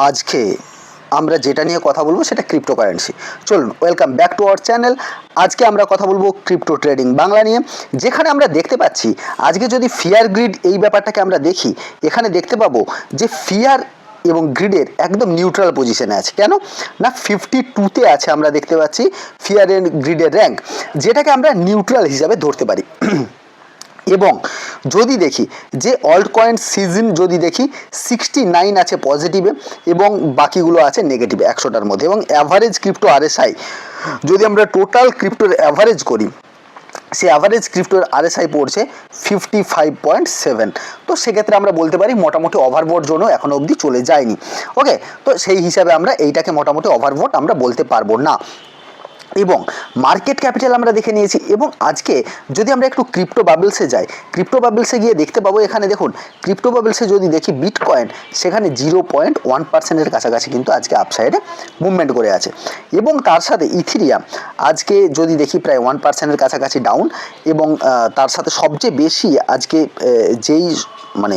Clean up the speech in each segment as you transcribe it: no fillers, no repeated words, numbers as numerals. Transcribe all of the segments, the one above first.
আজকে আমরা যেটা নিয়ে কথা বলবো সেটা ক্রিপ্টোকারেন্সি। চলুন, welcome back to our channel. আজকে আমরা কথা বলবো ক্রিপ্টো ট্রেডিং বাংলা নিয়ে, যেখানে আমরা দেখতে পাচ্ছি আজকে যদি ফিয়ার গ্রিড এই ব্যাপারটাকে আমরা দেখি, এখানে দেখতে পাবো যে ফিয়ার এবং গ্রিডের একদম নিউট্রাল পজিশনে আছে। কেন না, 52তে আছে আমরা দেখতে পাচ্ছি ফিয়ার অ্যান্ড গ্রিডের র্যাঙ্ক, যেটাকে আমরা নিউট্রাল হিসাবে ধরতে পারি। এবং যদি দেখি যে অল্ট কয়েন সিজন যদি দেখি 69 আছে পজিটিভে এবং বাকিগুলো আছে নেগেটিভে 100টার মধ্যে। এবং অ্যাভারেজ ক্রিপ্টো আরএসআই যদি আমরা টোটাল ক্রিপ্টোর অ্যাভারেজ করি, সে অ্যাভারেজ ক্রিপ্টোর আরএসআই পড়ছে 55.7। তো সেক্ষেত্রে আমরা বলতে পারি মোটামুটি ওভারবোট জোনও এখনও অবধি চলে যায়নি। ওকে, তো সেই হিসাবে আমরা এইটাকে মোটামুটি ওভারবোট আমরা বলতে পারবো না। এবং মার্কেট ক্যাপিটাল আমরা দেখে নিয়েছি। এবং আজকে যদি আমরা একটু ক্রিপ্টো বাবলসে যাই, ক্রিপ্টো বাবলসে গিয়ে দেখতে পাবো, এখানে দেখুন ক্রিপ্টো বাবলসে যদি দেখি বিটকয়েন সেখানে 0.1%-এর কাছাকাছি কিন্তু আজকে আপসাইডে মুভমেন্ট করে আছে। এবং তার সাথে ইথিরিয়াম আজকে যদি দেখি প্রায় 1%-এর কাছাকাছি ডাউন। এবং তার সাথে সবচেয়ে বেশি আজকে যেই মানে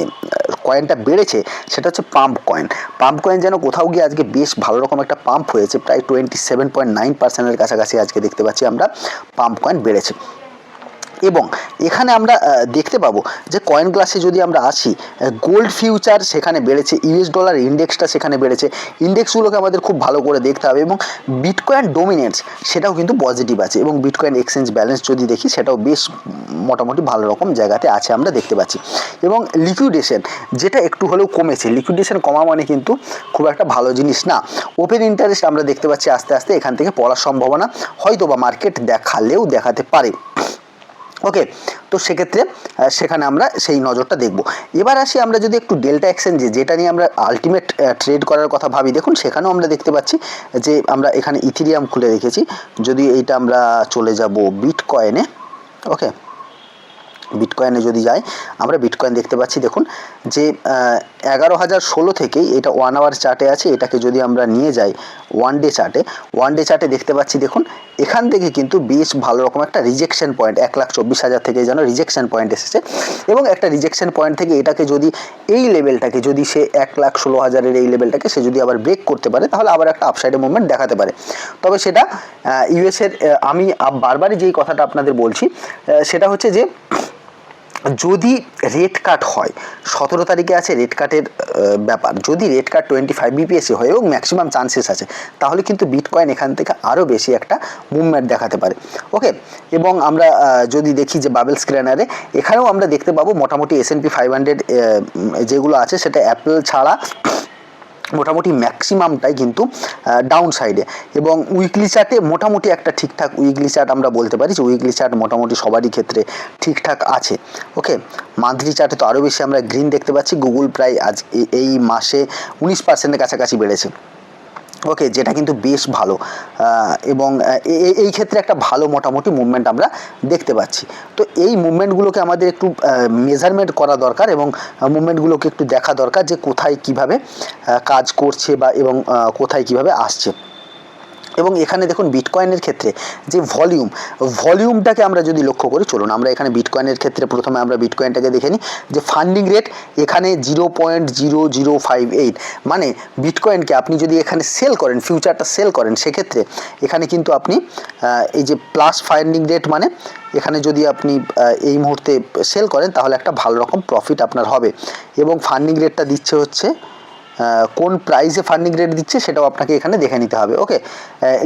কয়েনটা বেড়েছে সেটা হচ্ছে পাম্প কয়েন। পাম্প কয়েন যেন কোথাও গিয়ে আজকে বেশ ভালো রকম একটা পাম্প হয়েছে, প্রায় 27.9%-এর কাছাকাছি আজকে দেখতে পাচ্ছি আমরা পাম্প কয়েন বেড়েছে। এবং এখানে আমরা দেখতে পাবো যে কয়েন গ্লাসে যদি আমরা আসি, গোল্ড ফিউচার সেখানে বেড়েছে, ইউএস ডলার ইন্ডেক্সটা সেখানে বেড়েছে। ইন্ডেক্সগুলোকে আমাদের খুব ভালো করে দেখতে হবে। এবং বিটকয়েন ডোমিনেন্স সেটাও কিন্তু পজিটিভ আছে। এবং বিটকয়েন এক্সচেঞ্জ ব্যালেন্স যদি দেখি সেটাও বেশ মোটামুটি ভালো রকম জায়গাতে আছে আমরা দেখতে পাচ্ছি। এবং লিকুইডেশন যেটা একটু হলেও কমেছে, লিকুইডেশন কমা মানে কিন্তু খুব একটা ভালো জিনিস না। ওপেন ইন্টারেস্ট আমরা দেখতে পাচ্ছি আস্তে আস্তে এখান থেকে পড়ার সম্ভাবনা হয়তো বা মার্কেট দেখালেও দেখাতে পারে। ওকে, তো সেক্ষেত্রে সেখানে আমরা সেই নজরটা দেখব। এবার আসি আমরা যদি একটু ডেল্টা এক্সচেঞ্জে, যেটা নিয়ে আমরা আলটিমেট ট্রেড করার কথা ভাবি, দেখুন সেখানেও আমরা দেখতে পাচ্ছি যে আমরা এখানে ইথিরিয়াম খুলে রেখেছি। যদি এইটা আমরা চলে যাব বিটকয়েনে, ওকে, বিটকয়েনে যদি যাই আমরা বিটকয়েন দেখতে পাচ্ছি দেখুন যে 11,016 থেকেই এটা 1 আওয়ার চার্টে আছে। এটাকে যদি আমরা নিয়ে যাই ওয়ান ডে চার্টে দেখতে পাচ্ছি দেখুন এখান থেকে কিন্তু বেশ ভালো রকম একটা রিজেকশন পয়েন্ট 1,24,000 থেকে যেন রিজেকশন পয়েন্ট এসেছে। এবং একটা রিজেকশন পয়েন্ট থেকে এটাকে যদি এই লেভেলটাকে যদি সে 1,16,000-এর এই লেভেলটাকে সে যদি আবার ব্রেক করতে পারে, তাহলে আবার একটা আপসাইডে মুভমেন্ট দেখাতে পারে। তবে সেটা ইউএসের, আমি বারবারই যেই কথাটা আপনাদের বলছি সেটা হচ্ছে যে যদি রেট কাট হয়, 17 তারিখে আছে রেট কাটের ব্যাপার, যদি রেট কাট 25 বিপিএসি হয় এবং ম্যাক্সিমাম চান্সেস আছে, তাহলে কিন্তু বিটকয়েন এখান থেকে আরও বেশি একটা মুভমেন্ট দেখাতে পারে। ওকে, এবং আমরা যদি দেখি যে বাবেল স্ক্যানারে এখানেও আমরা দেখতে পাবো মোটামুটি S&P 500 যেগুলো আছে সেটা অ্যাপেল ছাড়া মোটামুটি ম্যাক্সিমামটাই কিন্তু ডাউন সাইডে। এবং উইকলি চার্টে মোটামুটি একটা ঠিকঠাক উইকলি চার্ট আমরা বলতে পারি যে উইকলি চার্ট মোটামুটি সবারই ক্ষেত্রে ঠিকঠাক আছে। ওকে, মান্থলি চার্টে তো আরও বেশি আমরা গ্রিন দেখতে পাচ্ছি। গুগল প্রায় আজ এই মাসে 19%-এর কাছাকাছি বেড়েছে। ওকে, যেটা কিন্তু বেশ ভালো। এবং এই ক্ষেত্রে একটা ভালো মোটামুটি মুভমেন্ট আমরা দেখতে পাচ্ছি। তো এই মুভমেন্টগুলোকে আমাদের একটু মেজারমেন্ট করা দরকার এবং মুভমেন্টগুলোকে একটু দেখা দরকার যে কোথায় কিভাবে কাজ করছে বা এবং কোথায় কিভাবে আসছে। এবং এখানে দেখুন বিটকয়েনের ক্ষেত্রে যে ভলিউমটাকে আমরা যদি লক্ষ্য করি, চলুন আমরা এখানে বিটকয়েনের ক্ষেত্রে প্রথমে আমরা বিটকয়েনটাকে দেখে নিই যে ফান্ডিং রেট এখানে 0.0058। মানে বিটকয়েনকে আপনি যদি এখানে সেল করেন, ফিউচারটা সেল করেন, সেক্ষেত্রে এখানে কিন্তু আপনি এই যে প্লাস ফান্ডিং রেট, মানে এখানে যদি আপনি এই মুহূর্তে সেল করেন তাহলে একটা ভালো রকম প্রফিট আপনার হবে। এবং ফান্ডিং রেটটা দিচ্ছে হচ্ছে কোন প্রাইসে ফান্ডিং রেট দিচ্ছে সেটাও আপনাকে এখানে দেখে নিতে হবে। ওকে,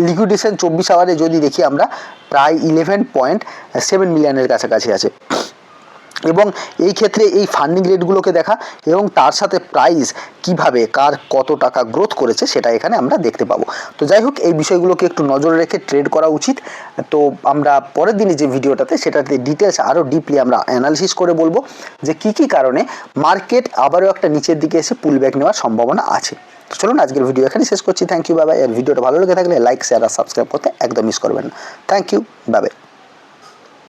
লিকুইডেশন 24 আওয়ারে যদি দেখি আমরা প্রায় 11.7 মিলিয়নের কাছাকাছি আছে। এবং এই ক্ষেত্রে এই ফান্ডিং রেটগুলোকে দেখা এবং তার সাথে প্রাইস কিভাবে কার কত টাকা গ্রোথ করেছে সেটা এখানে আমরা দেখতে পাবো। তো যাই হোক, এই বিষয়গুলোকে একটু নজরে রেখে ট্রেড করা উচিত। তো আমরা পরের দিনে যে ভিডিওটাতে সেটাতে ডিটেলস আরও ডিপলি আমরা অ্যানালিসিস করে বলবো যে কী কারণে মার্কেট আবারও একটা নিচের দিকে এসে পুলব্যাক নেওয়ার সম্ভাবনা আছে। তো চলুন আজকের ভিডিও এখানে শেষ করছি। Thank you, bye bye. আর ভিডিওটা ভালো লেগে থাকলে লাইক, শেয়ার আর সাবস্ক্রাইব করতে একদম মিস করবেন না। Thank you, bye by.